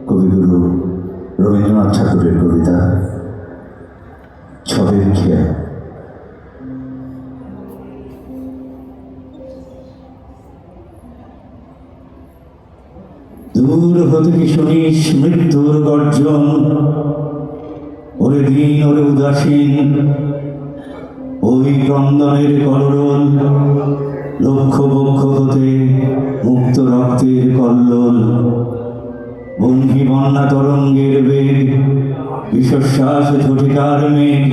কবিগুরু রবীন্দ্রনাথ ঠাকুরের কবিতা ছবের খেয়া। দূর হতে কি শুনিস মৃত্যুর গর্জন, ওরে দিন ওরে উদাসীন, ওই ক্রন্দনের কলরল, লক্ষ বক্ষ হতে মুক্ত রক্তের কল্লোল, বন্ধি বন্যা তরঙ্গের বেগ, বিশ্বশ্বাস ঝটিকার মেঘ,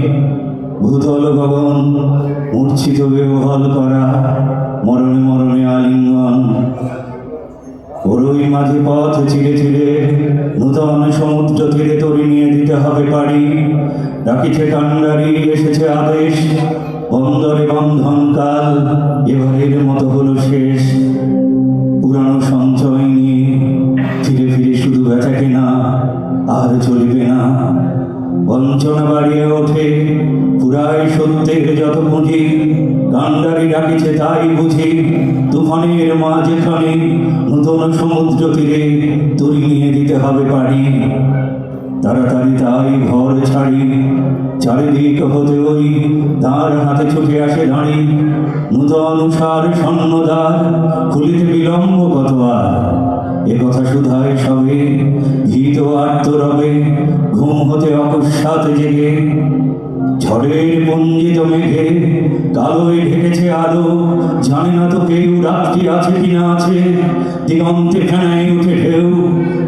ভূতল গগন মূর্ছিত বেবহল করা, মরণে মরণে আলিঙ্গন। ওরই মাঝে পথ চিরে চিরে নূতন সমুদ্র তীরে তরি নিয়ে দিতে হবে পাড়ি। ডাকিছে কান্ডারি, এসেছে আদেশ, বন্দরে বন্ধন কাল, এবারের মতো হলো শেষ। পুরানো সঞ্চয় নিয়ে ফিরে ফিরে শুধু বেচা কেনা, আর চলিবে না। বঞ্চনা বাড়িয়ে ওঠে পুরায় সত্যের যত পুঁজি, কান্ডারি ডাকিছে তাই বুঝি। তুফানের মাঝখানে নূতন সমুদ্র তীরে তরি নিয়ে দিতে হবে পাড়ি। তাড়াতাড়ি তাই ঘর ছাড়ি, চারিদিক হতে ওই তার হাতে ছুটে আসে দাঁড়ি। নূতন উষার স্বর্ণদ্বার খুলিতে বিলম্ব কতবার, এ কথা শুধায় সবে ভীত আর্ত রবে, ঘুম হতে অকস্মাৎ জেগে। ঝড়ের পুঞ্জিত মেঘে কালোয় ঢেকেছে আলো, জানে না তো কেউ রাত্রি আছে কিনা আছে। দিগন্তে ফেনায় উঠে ঢেউ,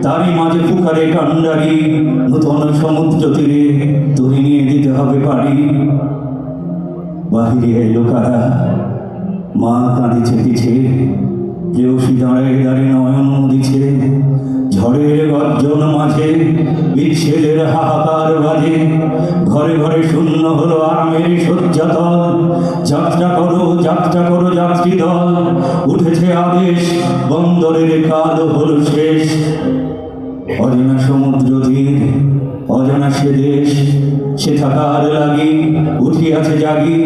তারই মাঝে পুকারে কান্ডারি, নূতন সমুদ্র তীরে তরি নিয়ে দিতে হবে পাড়ি। বাহিরে এলো কারা, মা কাঁদিছে পিছে, প্রেয়সী দাঁড়ায় দাঁড়িয়ে নয়ন মুদিছে। ঝড়ের গর্জন মাঝে বিচ্ছেদের হাহাকার বাজে, ঘরে ঘরে শূন্য হলো আরামের শয্যাতল। যাত্রা করো যাত্রা করো যাত্রী দল, উঠেছে আদেশ, বন্দরের কাল হলো শেষ। অজানা সমুদ্র তীর, অজানা সে দেশ, সে থাকার লাগি উঠিয়াছে জাগি।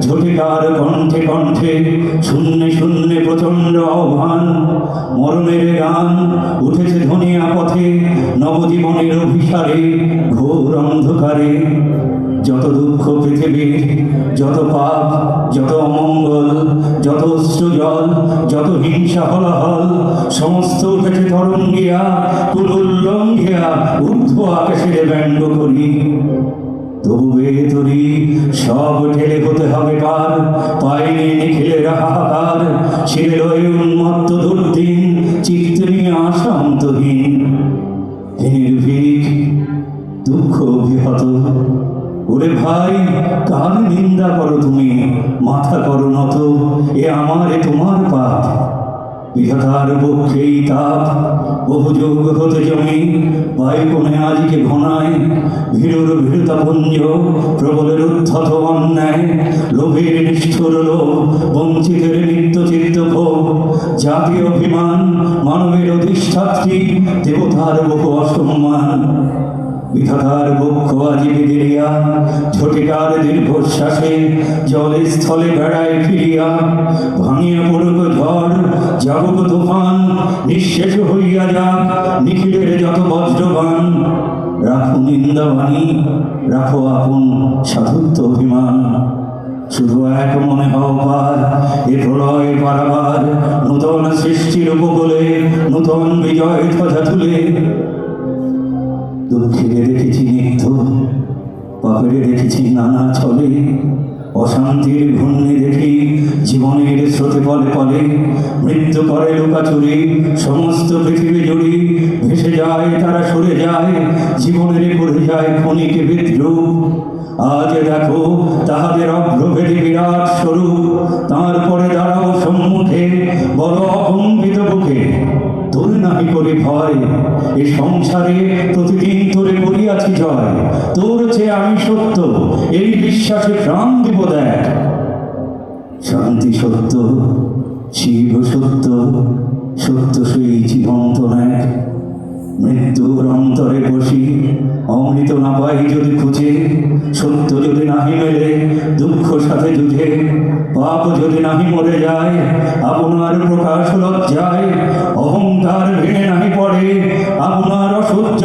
ঝটিকার কণ্ঠে কণ্ঠে শূন্যে শূন্যে প্রচণ্ড আহ্বান, মরণের গান উঠেছে ধনিয়া পথে, নবজীবনের অভিসারে ঘোর অন্ধকারে। যত দুঃখ পৃথিবীর, যত পাপ, যত অমঙ্গল, যত অশ্রুজল, যত হিংসা হলাহল, সমস্ত উঠেছে তরঙ্গিয়া, কুলুল্লঙ্ঘিয়া ঊর্ধ্ব আকাশে ব্যঙ্গ করি। তবু বেতরি সব ঠেলে হতে হবে পার, পায়নি নিখিলের হাহাকার। শিরে রয়ে উন্মত্ত দুর্দিন, চিত্ত নিয়ে আসা অন্তহীন। হে নির্ভীক দুঃখ অভিহত, ওরে ভাই কার নিন্দা করো তুমি, মাথা করো নত, এ আমার এ তোমার পাপ। বিধাতার পক্ষেই তাপ বহু যুগ হতে জমি, বায়ুকোণে আজকে ঘনায় ভীরুর ভীরতাপুঞ্জ। প্রবলের উদ্ধত অন্যায়, লোভের নিষ্ঠুর লোভ, বঞ্চিতের নিত্য চিত্ত ক্ষোভ। জাতীয় অভিমান, মানবের অধিষ্ঠাত্রী, দেবতার বহু অসম্মান। বিধাতার বক্ষ আজি বিদিরিয়া, ঝটিকার দীর্ঘশ্বাসে জলে স্থলে বেড়ায় ফিরিয়া। ভাঙিয়া পড়ুক ঝড়, যাবুক তুফান, নিঃশেষ হইয়া যাক নিখিলের যত বজ্রবান। রাখো নিন্দাবাণী, রাখো আপন সাধুত্ব অভিমান। শুধু এক মনে হও পার, এ প্রলয় পারাবার। নূতন সৃষ্টির উপকূলে নূতন বিজয় ধ্বজা তুলে। দুঃখীরে দেখেছি নিত্য, পাপেরে দেখেছি নানা ছলে। অশান্তির ঘূর্ণি দেখি জীবনের স্রোতে পলে পলে। মৃত্যু করে লুকাচুরি সমস্ত পৃথিবী জুড়ি, ভেসে যায় তারা সরে যায়, জীবনের করে যায় ক্ষণিক বিদ্রুপ। আজ দেখো তাহাদের অভ্রভেদী বিরাট স্বরূপ, তারপরে দাঁড়াও সম্মুখে বড় অকম্পিত বুকে। তোর নাহি করি ভয়, এ সংসারে প্রতিদিন তোরে করিয়াছি জয়। তোর চেয়ে আমি সত্য, এই বিশ্বাসে প্রাণ দিব দেখ। শান্তি সত্য, শিব সত্য, সত্য সেই জীবন্ত ন্যাক। মৃত্যুর অন্তরে বসি অমৃত না পাই যদি খুঁজে, সত্য যদি নাহি মেলে দুঃখ সাথে যুঝে। পাপ যদি নাহি মরে যায় আপনার প্রকাশ লজ্জায়, অহংকার ভেঙে নাহি পড়ে আপনার অসত্য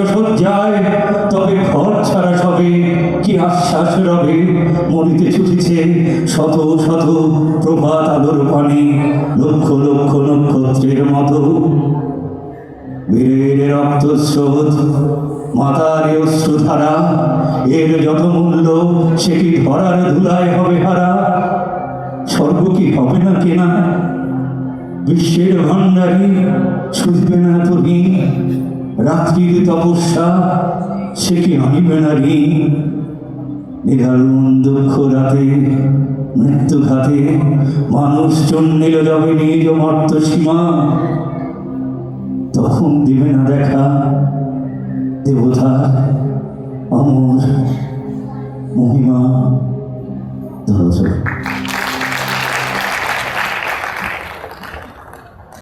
ছুটেছে শত শত প্রভাত আলোর পানে, লক্ষ লক্ষ নক্ষত্রের মতো। বীরের রক্তস্রোত, মাতার অশ্রুধারা, এর যত মূল্য সে কি ধরার ধুলায় হবে হারা। স্বর্গ কি হবে না কেনা, বিশ্বের ভাণ্ডারী শুধবে না তুমি। রাত্রির তপস্যা সে কি আনিবে না ঋণ। নিদারুণ দুঃখ রাতে, মৃত্যু ঘাতে মানুষ চন্ডিল যাবে নিজ মর্ত সীমা। তখন দিবে না দেখা দেবতা অমর মহিমা। ধন্যবাদ।